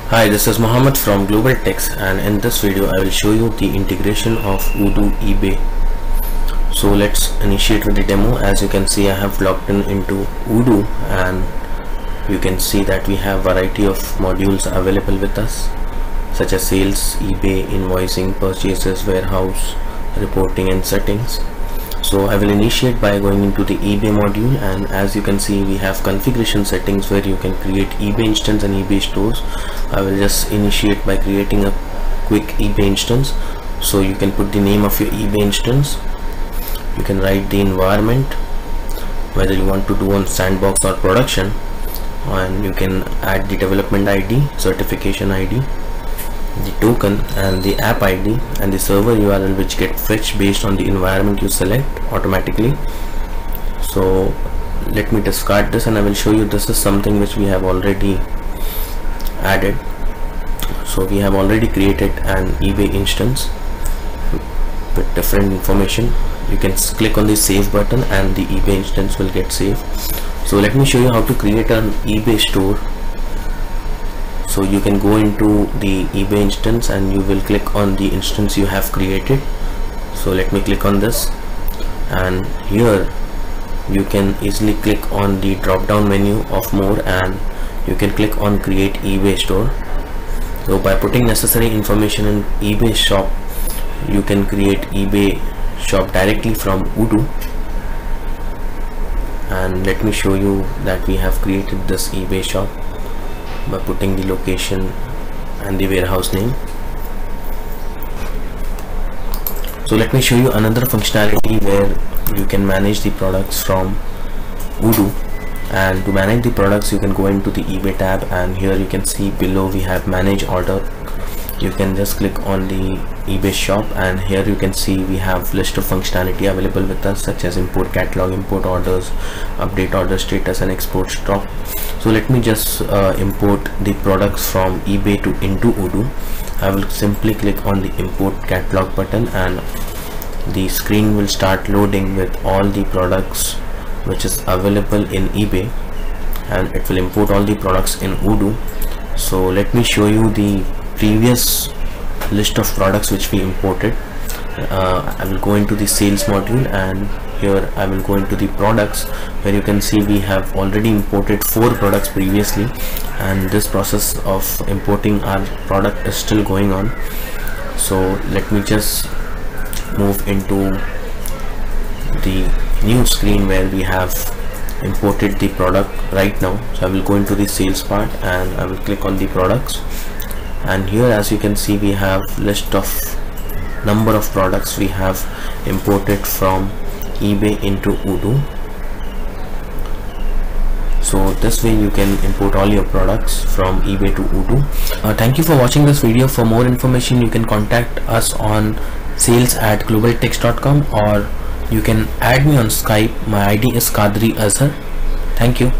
Hi, this is Mohammed from Global Techs, and in this video I will show you the integration of Odoo eBay. So let's initiate with the demo. As you can see, I have logged into Odoo, and you can see that we have variety of modules available with us, such as sales, eBay, invoicing, purchases, warehouse, reporting and settings. So I will initiate by going into the eBay module, and as you can see we have configuration settings where you can create eBay instance and eBay stores. I will just initiate by creating a quick eBay instance. So you can put the name of your eBay instance, you can write the environment, whether you want to do on sandbox or production, and you can add the development ID, certification ID, the token and the app ID and the server URL, which get fetched based on the environment you select automatically. So let me discard this and I will show you this is something which we have already added. So we have already created an eBay instance with different information. You can click on the save button and the eBay instance will get saved. So let me show you how to create an eBay store. So you can go into the eBay instance and you will click on the instance you have created. So let me click on this, and here you can easily click on the drop down menu of more and you can click on create eBay store. So by putting necessary information in eBay shop, you can create eBay shop directly from Odoo. And let me show you that we have created this eBay shop by putting the location and the warehouse name. So let me show you another functionality where you can manage the products from Odoo. And to manage the products, you can go into the eBay tab, and here you can see below we have manage order. You can just click on the eBay shop, and here you can see we have list of functionality available with us, such as import catalog, import orders, update order status and export stock. So let me just import the products from eBay into Odoo. I will simply click on the import catalog button and the screen will start loading with all the products which is available in eBay, and it will import all the products in Odoo. So let me show you the previous list of products which we imported. I will go into the sales module, and here I will go into the products, where you can see we have already imported 4 products previously, and this process of importing our product is still going on. So let me just move into the new screen where we have imported the product right now. So I will go into the sales part and I will click on the products, and here as you can see we have list of number of products we have imported from eBay into Odoo. So this way you can import all your products from eBay to Odoo. Thank you for watching this video. For more information you can contact us on sales@globaltechs.com, or you can add me on Skype. My ID is Kadri Azhar. Thank you.